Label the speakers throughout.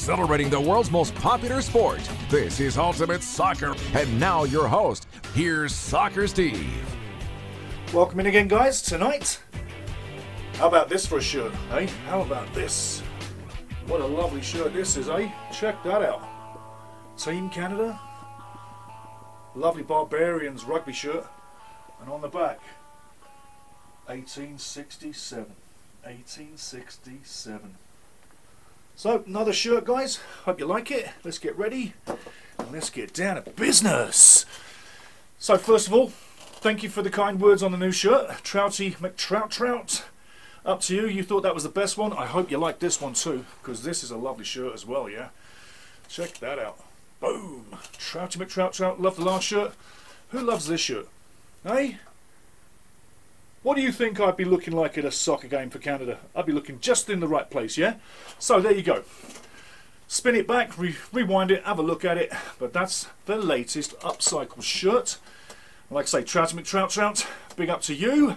Speaker 1: celebrating the world's most popular sport. This is Ultimate Soccer, and now your host, here's Soccer Steve.
Speaker 2: Welcome in again, guys. Tonight, how about this for a shirt, eh? How about this? What a lovely shirt this is, eh? Check that out. Team Canada. Lovely Barbarians rugby shirt. And on the back, 1867. 1867. So, another shirt, guys. Hope you like it. Let's get ready and let's get down to business. So, first of all, thank you for the kind words on the new shirt. Trouty McTrout. Up to you. You thought that was the best one. I hope you like this one too, because this is a lovely shirt as well, yeah? Check that out. Boom. Trouty McTrout. Love the last shirt. Who loves this shirt? Hey? What do you think I'd be looking like at a soccer game for Canada? I'd be looking just in the right place, yeah? So there you go. Spin it back, rewind it, have a look at it. But that's the latest upcycle shirt. Like I say, Trouty McTrout, big up to you.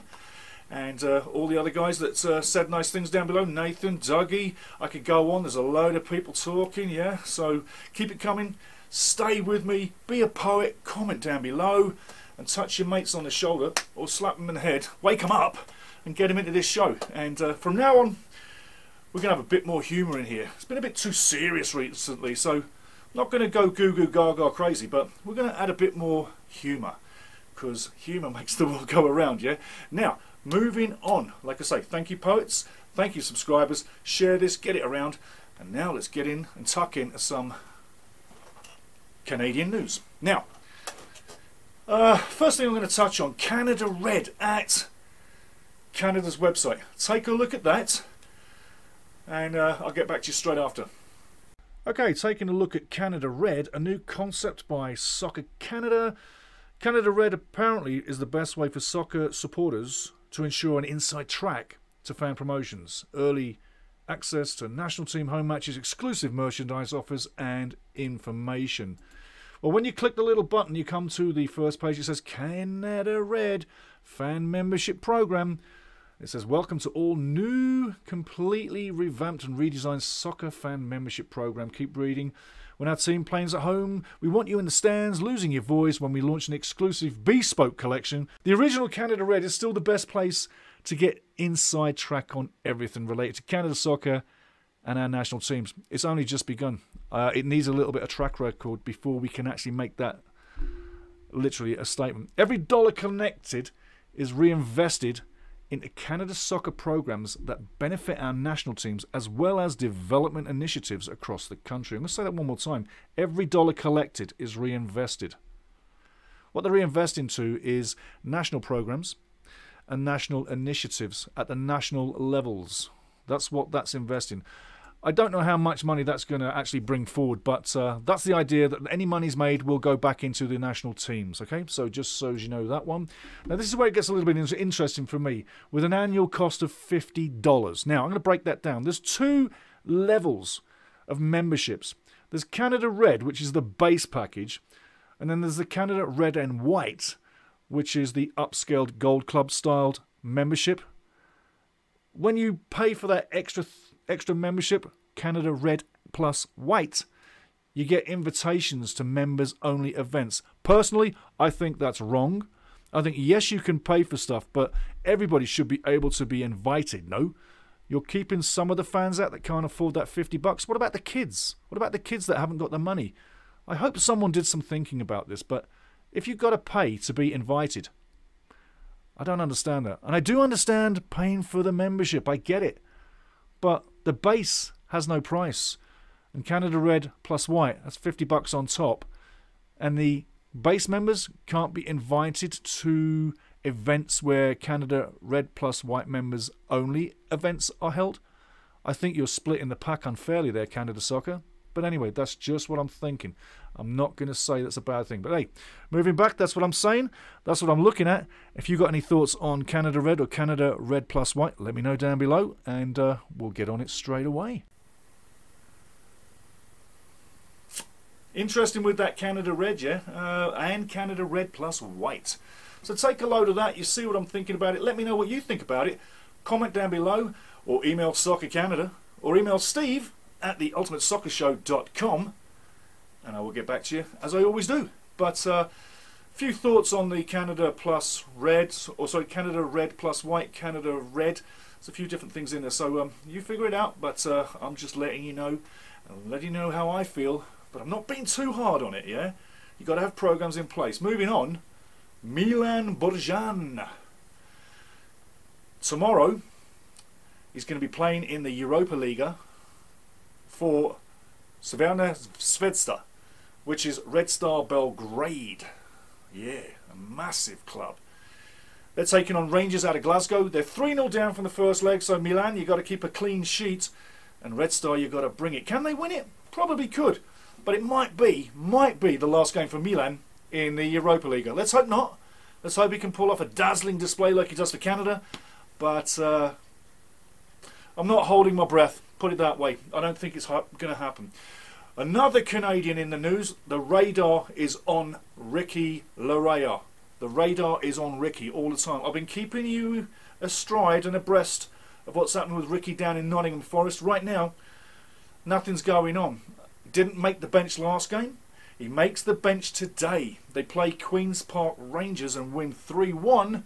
Speaker 2: And all the other guys that said nice things down below. Nathan, Dougie, I could go on. There's a load of people talking, yeah? So keep it coming. Stay with me. Be a poet. Comment down below. And touch your mates on the shoulder or slap them in the head, wake them up and get them into this show. And from now on, we're going to have a bit more humour in here. It's been a bit too serious recently, so I'm not going to go goo goo gaga crazy, but we're going to add a bit more humour, because humour makes the world go around, yeah? Now, moving on. Like I say, thank you poets, thank you subscribers, share this, get it around, and now let's get in and tuck into some Canadian news. Now, first thing I'm going to touch on, Canada Red at Canada's website. Take a look at that, and I'll get back to you straight after. Okay, taking a look at Canada Red, a new concept by Soccer Canada. Canada Red apparently is the best way for soccer supporters to ensure an inside track to fan promotions, early access to national team home matches, exclusive merchandise offers, and information. Well, when you click the little button, you come to the first page. It says Canada Red Fan Membership Program. It says, welcome to all new, completely revamped and redesigned soccer fan membership program. Keep reading. When our team plays at home, we want you in the stands, losing your voice when we launch an exclusive bespoke collection. The original Canada Red is still the best place to get inside track on everything related to Canada soccer and our national teams. It's only just begun. It needs a little bit of track record before we can actually make that literally a statement. Every dollar connected is reinvested into Canada soccer programs that benefit our national teams, as well as development initiatives across the country. I'm going to say that one more time. Every dollar collected is reinvested. What they reinvest into is national programs and national initiatives at the national levels. That's what that's investing. I don't know how much money that's going to actually bring forward, but that's the idea, that any money's made will go back into the national teams, okay? So just so you know that one. Now, this is where it gets a little bit interesting for me, with an annual cost of $50. Now, I'm going to break that down. There's two levels of memberships. There's Canada Red, which is the base package, and then there's the Canada Red and White, which is the upscaled Gold Club-styled membership. When you pay for that extra membership, Canada Red plus White, you get invitations to members-only events. Personally, I think that's wrong. I think, yes, you can pay for stuff, but everybody should be able to be invited, no? You're keeping some of the fans out that can't afford that $50. What about the kids? What about the kids that haven't got the money? I hope someone did some thinking about this, but if you've got to pay to be invited, I don't understand that. And I do understand paying for the membership. I get it. But the base has no price. And Canada Red plus White, that's $50 on top. And the base members can't be invited to events where Canada Red plus White members only events are held. I think you're splitting the pack unfairly there, Canada Soccer. But anyway, that's just what I'm thinking. I'm not going to say that's a bad thing. But hey, moving back, that's what I'm saying. That's what I'm looking at. If you've got any thoughts on Canada Red or Canada Red plus White, let me know down below, and we'll get on it straight away. Interesting with that Canada Red, yeah? And Canada Red plus White. So take a load of that. You see what I'm thinking about it. Let me know what you think about it. Comment down below, or email Soccer Canada, or email Steve at theultimatesoccershow.com, and I will get back to you as I always do. But few thoughts on the Canada plus red, or sorry, Canada red plus white, Canada red. There's a few different things in there, so you figure it out. But I'm just letting you know, and letting you know how I feel. But I'm not being too hard on it. Yeah, you got to have programs in place. Moving on, Milan Borjan. Tomorrow, he's going to be playing in the Europa Liga for Crvena Zvezda, which is Red Star Belgrade. Yeah, a massive club. They're taking on Rangers out of Glasgow. They're 3-0 down from the first leg, so Milan, you've got to keep a clean sheet, and Red Star, you've got to bring it. Can they win it? Probably could, but it might be the last game for Milan in the Europa Liga. Let's hope not. Let's hope he can pull off a dazzling display like he does for Canada, but I'm not holding my breath, put it that way. I don't think it's going to happen. Another Canadian in the news, the radar is on Ricky Larea. The radar is on Ricky all the time. I've been keeping you astride and abreast of what's happening with Ricky down in Nottingham Forest. Right now, nothing's going on. Didn't make the bench last game. He makes the bench today. They play Queen's Park Rangers and win 3-1,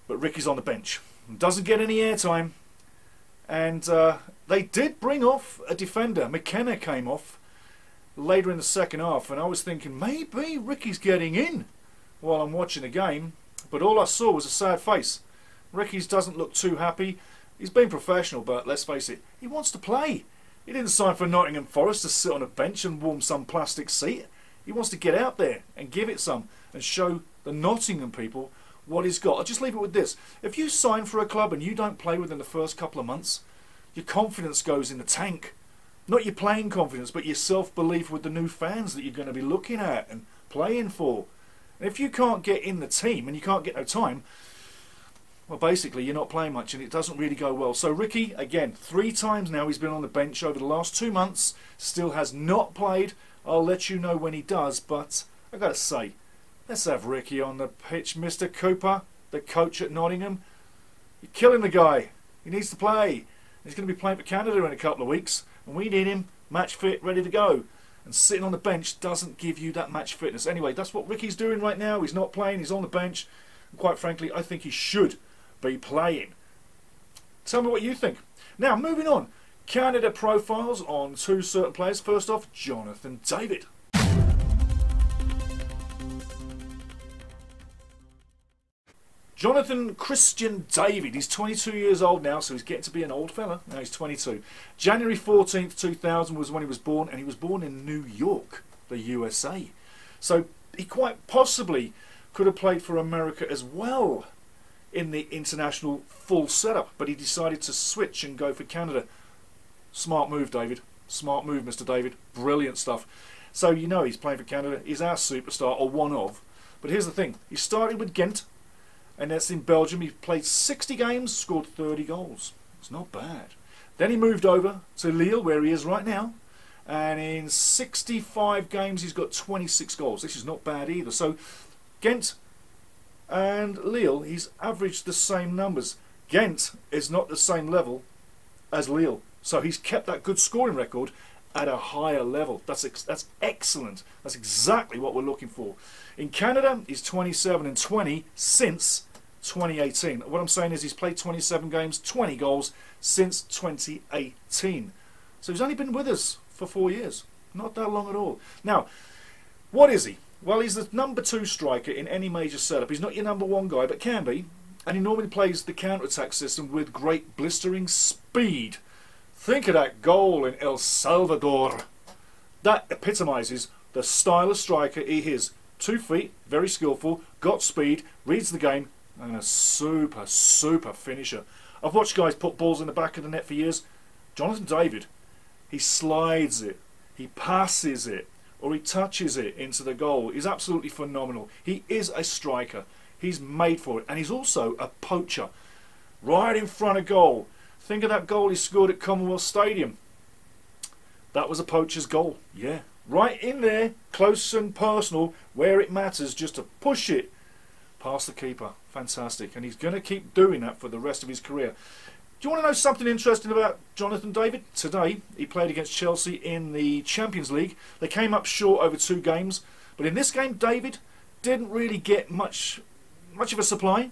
Speaker 2: but Ricky's on the bench. Doesn't get any airtime. And they did bring off a defender. McKenna came off later in the second half, and I was thinking maybe Ricky's getting in while I'm watching the game, but all I saw was a sad face. Ricky's doesn't look too happy. He's been professional, but let's face it, he wants to play. He didn't sign for Nottingham Forest to sit on a bench and warm some plastic seat. He wants to get out there and give it some and show the Nottingham people what he's got. I'll just leave it with this. If you sign for a club and you don't play within the first couple of months, your confidence goes in the tank. Not your playing confidence, but your self-belief with the new fans that you're going to be looking at and playing for. And if you can't get in the team and you can't get no time, well, basically you're not playing much and it doesn't really go well. So Ricky, again, 3 times now he's been on the bench over the last 2 months, still has not played. I'll let you know when he does, but I've got to say, let's have Ricky on the pitch, Mr. Cooper, the coach at Nottingham. You're killing the guy. He needs to play. He's going to be playing for Canada in a couple of weeks, and we need him match fit, ready to go. And sitting on the bench doesn't give you that match fitness. Anyway, that's what Ricky's doing right now. He's not playing. He's on the bench. And quite frankly, I think he should be playing. Tell me what you think. Now, moving on. Canada profiles on 2 certain players. First off, Jonathan David. Jonathan Christian David, he's 22 years old now, so he's getting to be an old fella. Now he's 22. January 14th, 2000 was when he was born, and he was born in New York, the USA. So he quite possibly could have played for America as well in the international full setup, but he decided to switch and go for Canada. Smart move, David. Smart move, Mr. David. Brilliant stuff. So you know he's playing for Canada. He's our superstar, or one of. But here's the thing. He started with Ghent, and that's in Belgium. He played 60 games, scored 30 goals. It's not bad. Then he moved over to Lille, where he is right now, and in 65 games he's got 26 goals. This is not bad either. So Ghent and Lille, he's averaged the same numbers. Ghent is not the same level as Lille, so he's kept that good scoring record at a higher level. That's excellent. That's exactly what we're looking for. In Canada, he's 27 and 20 since 2018. What I'm saying is he's played 27 games, 20 goals since 2018. So he's only been with us for 4 years. Not that long at all. Now, what is he? Well, he's the number 2 striker in any major setup. He's not your number 1 guy, but can be. And he normally plays the counter-attack system with great blistering speed. Think of that goal in El Salvador. That epitomises the style of striker he is. 2 feet, very skillful, got speed, reads the game, and a super, super finisher. I've watched guys put balls in the back of the net for years. Jonathan David, he slides it, he passes it, or he touches it into the goal. He's absolutely phenomenal. He is a striker. He's made for it. And he's also a poacher. Right in front of goal. Think of that goal he scored at Commonwealth Stadium. That was a poacher's goal. Yeah. Right in there, close and personal, where it matters, just to push it past the keeper. Fantastic. And he's going to keep doing that for the rest of his career. Do you want to know something interesting about Jonathan David? Today, he played against Chelsea in the Champions League. They came up short over 2 games. But in this game, David didn't really get much of a supply.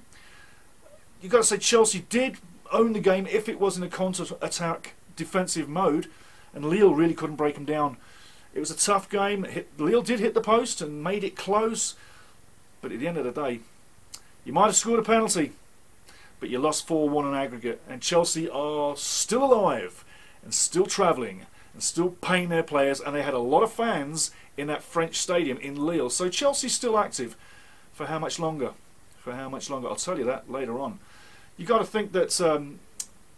Speaker 2: You've got to say Chelsea did own the game if it was in a counter-attack defensive mode. And Lille really couldn't break him down. It was a tough game. Lille did hit the post and made it close. But at the end of the day, you might have scored a penalty, but you lost 4-1 on aggregate. And Chelsea are still alive and still travelling and still paying their players. And they had a lot of fans in that French stadium in Lille. So Chelsea's still active. For how much longer? For how much longer? I'll tell you that later on. You've got to think that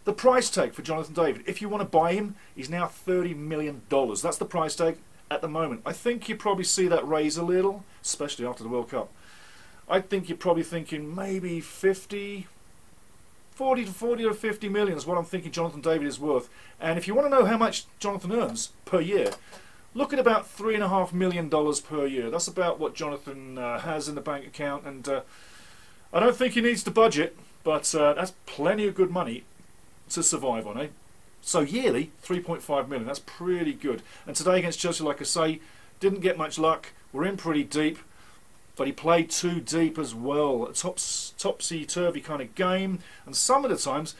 Speaker 2: the price tag for Jonathan David, if you want to buy him, he's now $30 million. That's the price tag at the moment. I think you probably see that raise a little, especially after the World Cup. I think you're probably thinking maybe 40 to 50 million is what I'm thinking Jonathan David is worth. And if you want to know how much Jonathan earns per year, look at about $3.5 million per year. That's about what Jonathan has in the bank account. And I don't think he needs the budget, but that's plenty of good money to survive on, eh? So yearly, 3.5 million. That's pretty good. And today against Chelsea, like I say, didn't get much luck. We're in pretty deep, but he played too deep as well. A topsy-turvy kind of game. And some of the times,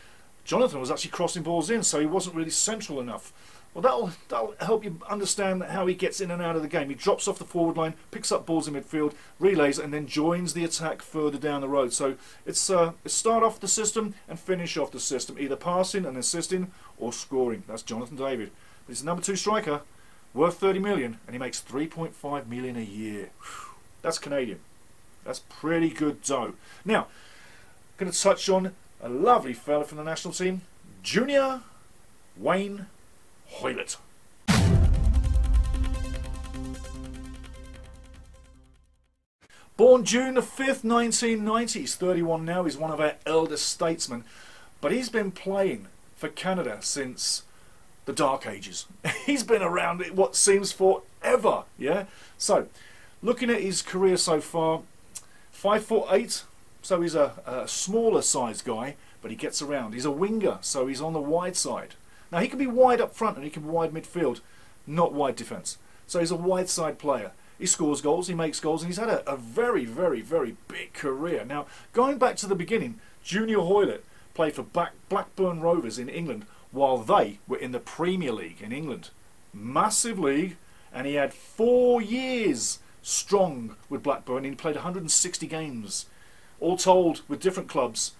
Speaker 2: Jonathan was actually crossing balls in, so he wasn't really central enough. Well, that'll help you understand how he gets in and out of the game. He drops off the forward line, picks up balls in midfield, relays, and then joins the attack further down the road. So it's start off the system and finish off the system, either passing and assisting or scoring. That's Jonathan David. He's the number 2 striker, worth 30 million, and he makes 3.5 million a year. That's Canadian. That's pretty good dough. Now, going to touch on a lovely fella from the national team, Junior Wayne Hoilett. Born June the 5th, 1990. He's 31 now. He's one of our elder statesmen. But he's been playing for Canada since the Dark Ages. He's been around it what seems forever. Yeah. So, looking at his career so far, 5'8", so he's a smaller sized guy, but he gets around. He's a winger, so he's on the wide side. Now he can be wide up front and he can be wide midfield, not wide defence. So he's a wide side player. He scores goals, he makes goals, and he's had a very, very, very big career. Now, going back to the beginning, Junior Hoilett played for Blackburn Rovers in England while they were in the Premier League in England. Massive league, and he had 4 years strong with Blackburn, and he played 160 games, all told with different clubs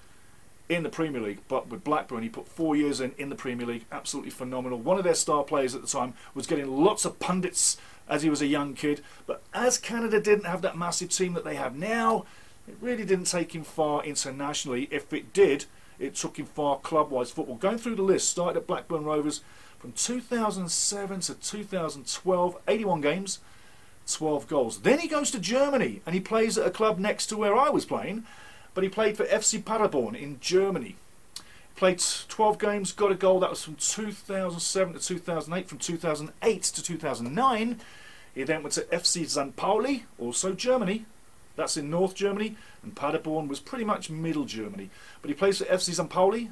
Speaker 2: in the Premier League. But with Blackburn, he put 4 years in the Premier League. Absolutely phenomenal. One of their star players at the time, was getting lots of pundits as he was a young kid. But as Canada didn't have that massive team that they have now, it really didn't take him far internationally. If it did, it took him far club-wise football. Going through the list, started at Blackburn Rovers from 2007 to 2012, 81 games, 12 goals. Then he goes to Germany and he plays at a club next to where I was playing, but he played for FC Paderborn in Germany. Played 12 games, got a goal. That was from 2007 to 2008. From 2008 to 2009, he then went to FC St. Pauli, also Germany. That's in North Germany, and Paderborn was pretty much middle Germany. But he plays for FC St. Pauli,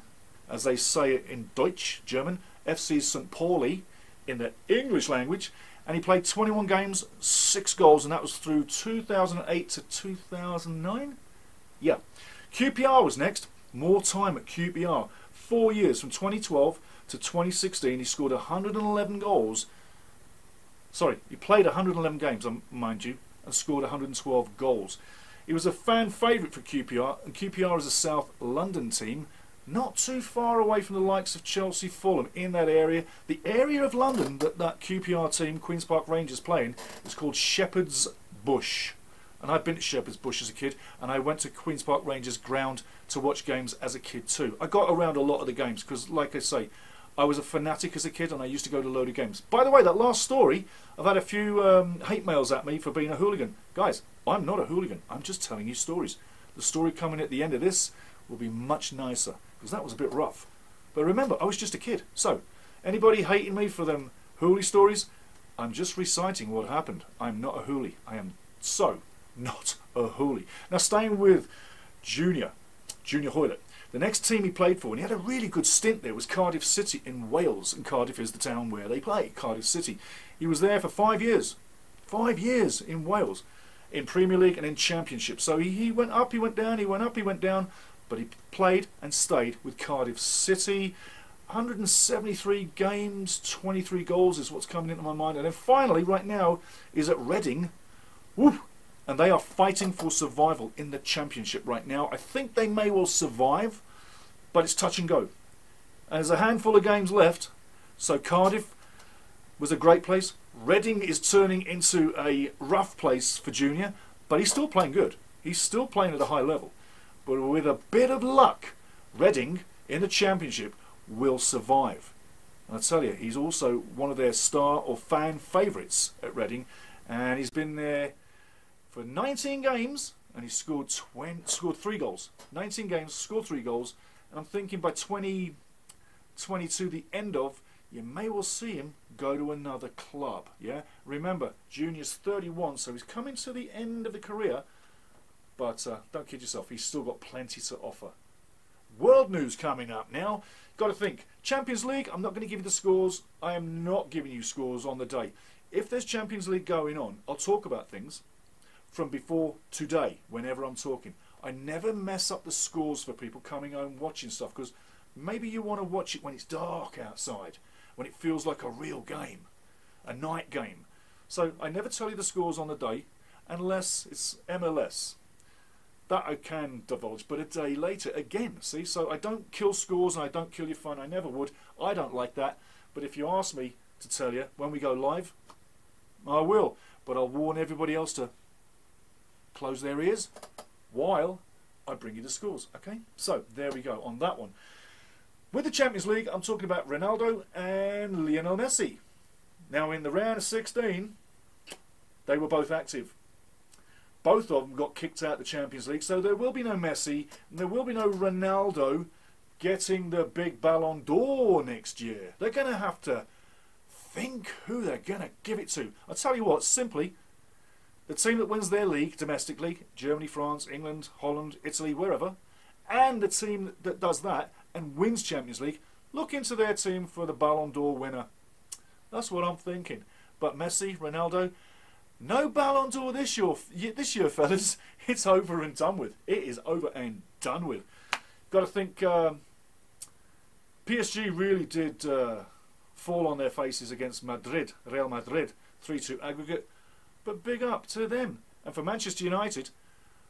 Speaker 2: as they say it in Deutsch, German, FC St. Pauli in the English language, and he played 21 games, 6 goals, and that was through 2008 to 2009. Yeah. QPR was next. More time at QPR. 4 years, from 2012 to 2016. He scored 111 goals. Sorry, he played 111 games, mind you, and scored 112 goals. He was a fan favourite for QPR, and QPR is a South London team, not too far away from the likes of Chelsea, Fulham, in that area. The area of London that QPR team, Queen's Park Rangers, play in is called Shepherd's Bush. And I've been to Shepherd's Bush as a kid, and I went to Queen's Park Rangers ground to watch games as a kid too. I got around a lot of the games because, like I say, I was a fanatic as a kid and I used to go to a load of games. By the way, that last story, I've had a few hate mails at me for being a hooligan. Guys, I'm not a hooligan. I'm just telling you stories. The story coming at the end of this will be much nicer because that was a bit rough. But remember, I was just a kid. So, anybody hating me for them hoolie stories, I'm just reciting what happened. I'm not a hoolie. I am so not a hoolie. Now, staying with Junior Hoilett. The next team he played for, and he had a really good stint there, was Cardiff City in Wales, and Cardiff is the town where they play, Cardiff City. He was there for 5 years. 5 years in Wales, in Premier League and in Championship. So he went up, he went down, he went up, he went down, but he played and stayed with Cardiff City. 173 games, 23 goals is what's coming into my mind. And then finally, right now, is at Reading. Woo! And they are fighting for survival in the Championship right now. I think they may well survive, but it's touch and go. And there's a handful of games left. So Cardiff was a great place. Reading is turning into a rough place for Junior, but he's still playing good. He's still playing at a high level. But with a bit of luck, Reading in the Championship will survive. And I tell you, he's also one of their star or fan favourites at Reading, and he's been there for 19 games and he scored 3 goals. 19 games, scored 3 goals, and I'm thinking by 2022, the end of, you may well see him go to another club. Yeah, remember, Junior's 31, so he's coming to the end of the career, but don't kid yourself, he's still got plenty to offer. World news coming up now. Got to think, Champions League, I'm not going to give you the scores. I am not giving you scores on the day. If there's Champions League going on, I'll talk about things from before today, whenever I'm talking. I never mess up the scores for people coming home watching stuff, because maybe you want to watch it when it's dark outside, when it feels like a real game, a night game. So I never tell you the scores on the day, unless it's MLS. That I can divulge, but a day later again, see? So I don't kill scores and I don't kill your fun. I never would. I don't like that. But if you ask me to tell you when we go live, I will. But I'll warn everybody else to close their ears while I bring you the scores. Okay? So there we go on that one. With the Champions League, I'm talking about Ronaldo and Lionel Messi. Now in the round of 16, they were both active. Both of them got kicked out of the Champions League, so there will be no Messi and there will be no Ronaldo getting the big Ballon d'Or next year. They're going to have to think who they're going to give it to. I'll tell you what, simply, the team that wins their league domestically, Germany, France, England, Holland, Italy, wherever, and the team that does that and wins Champions League, look into their team for the Ballon d'Or winner. That's what I'm thinking. But Messi, Ronaldo, no Ballon d'Or this year, fellas. It's over and done with. It is over and done with. Got to think PSG really did fall on their faces against Madrid, Real Madrid, 3-2 aggregate. But big up to them. And for Manchester United,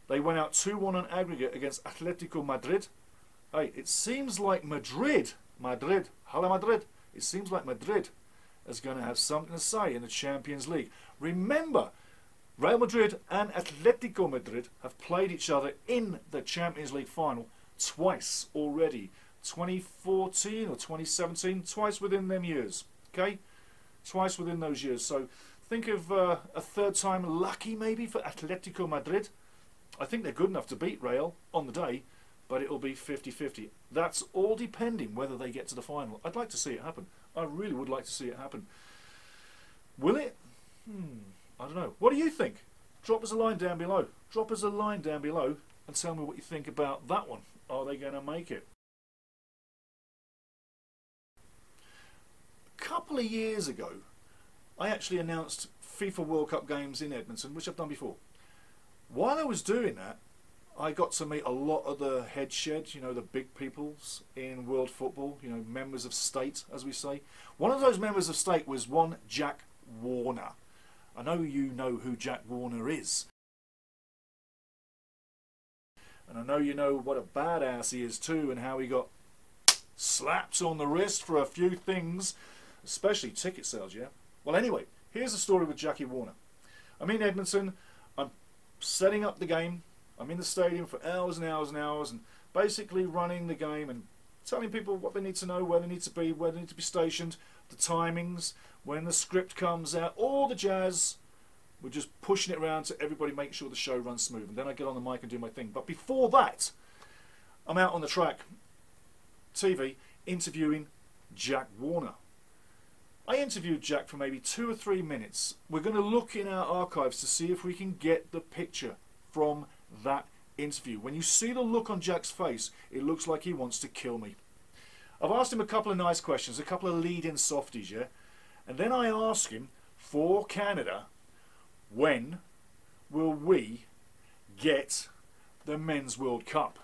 Speaker 2: they went out 2-1 on aggregate against Atletico Madrid. Hey, it seems like Madrid, Hala Madrid, it seems like Madrid is going to have something to say in the Champions League. Remember, Real Madrid and Atletico Madrid have played each other in the Champions League final twice already. 2014 or 2017, twice within them years. Okay? Twice within those years. So think of a third time lucky maybe for Atletico Madrid. I think they're good enough to beat Real on the day, but it'll be 50-50. That's all depending whether they get to the final. I'd like to see it happen. I really would like to see it happen. Will it? I don't know. What do you think? Drop us a line down below. Drop us a line down below and tell me what you think about that one. Are they going to make it? A couple of years ago, I actually announced FIFA World Cup games in Edmonton, which I've done before. While I was doing that, I got to meet a lot of the head shed, you know, the big peoples in world football, you know, members of state, as we say. One of those members of state was one Jack Warner. I know you know who Jack Warner is. And I know you know what a badass he is too, and how he got slapped on the wrist for a few things, especially ticket sales, yeah? Well, anyway, here's the story with Jackie Warner. I'm in Edmonton, I'm setting up the game, I'm in the stadium for hours and hours and hours, and basically running the game and telling people what they need to know, where they need to be, where they need to be stationed, the timings, when the script comes out, all the jazz. We're just pushing it around to everybody, making sure the show runs smooth. And then I get on the mic and do my thing. But before that, I'm out on the track, TV, interviewing Jack Warner. I interviewed Jack for maybe 2 or 3 minutes. We're going to look in our archives to see if we can get the picture from that interview. When you see the look on Jack's face, it looks like he wants to kill me. I've asked him a couple of nice questions, a couple of lead-in softies, yeah? And then I ask him, for Canada, when will we get the Men's World Cup?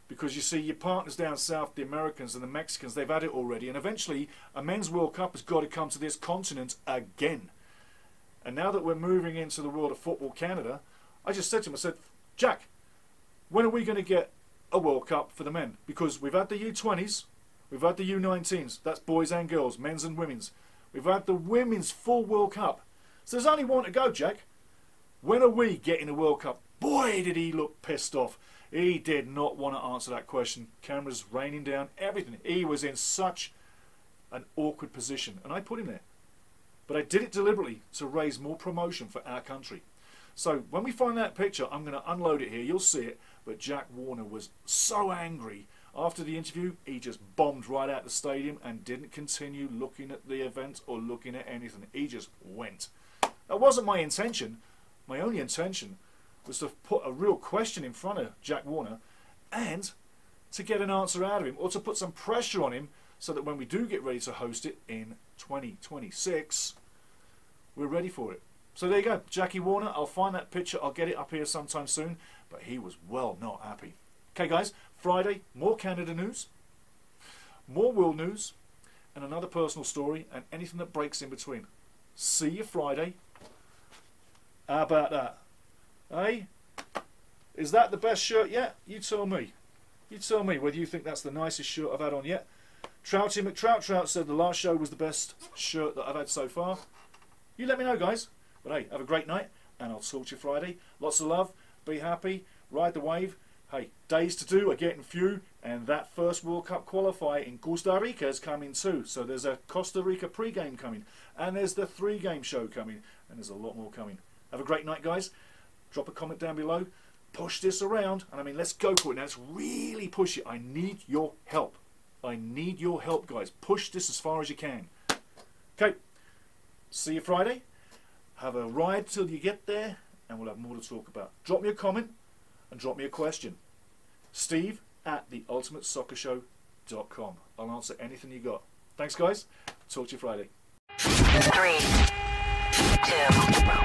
Speaker 2: Because you see, your partners down south, the Americans and the Mexicans, they've had it already. And eventually, a Men's World Cup has got to come to this continent again. And now that we're moving into the world of football Canada, I just said to him, I said, Jack, when are we going to get a World Cup for the men? Because we've had the U20s, we've had the U19s, that's boys and girls, men's and women's. We've had the women's full World Cup. So there's only one to go, Jack. When are we getting a World Cup? Boy, did he look pissed off. He did not want to answer that question. Cameras raining down, everything. He was in such an awkward position. And I put him there. But I did it deliberately to raise more promotion for our country. So when we find that picture, I'm going to unload it here. You'll see it. But Jack Warner was so angry. After the interview, he just bombed right out the stadium and didn't continue looking at the event or looking at anything. He just went. That wasn't my intention. My only intention was to put a real question in front of Jack Warner and to get an answer out of him, or to put some pressure on him so that when we do get ready to host it in 2026, we're ready for it. So there you go, Jackie Warner. I'll find that picture, I'll get it up here sometime soon, but he was well not happy. Okay guys, Friday, more Canada news, more world news, and another personal story, and anything that breaks in between. See you Friday. How about that? Hey? Is that the best shirt yet? You tell me. You tell me whether you think that's the nicest shirt I've had on yet. Trouty McTrout said the last show was the best shirt that I've had so far. You let me know, guys. But hey, have a great night, and I'll talk to you Friday. Lots of love. Be happy. Ride the wave. Hey, days to do are getting few, and that first World Cup qualifier in Costa Rica is coming too. So there's a Costa Rica pre-game coming, and there's the 3-game show coming, and there's a lot more coming. Have a great night, guys. Drop a comment down below. Push this around, and I mean, let's go for it. Now, let's really push it. I need your help. I need your help, guys. Push this as far as you can. Okay. See you Friday. Have a ride till you get there, and we'll have more to talk about. Drop me a comment and drop me a question. Steve@theultimatesoccershow.com. I'll answer anything you got. Thanks, guys. Talk to you Friday.
Speaker 3: 3, 2, 1.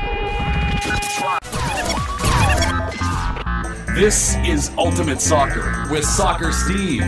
Speaker 1: This is Ultimate Soccer with Soccer Steve.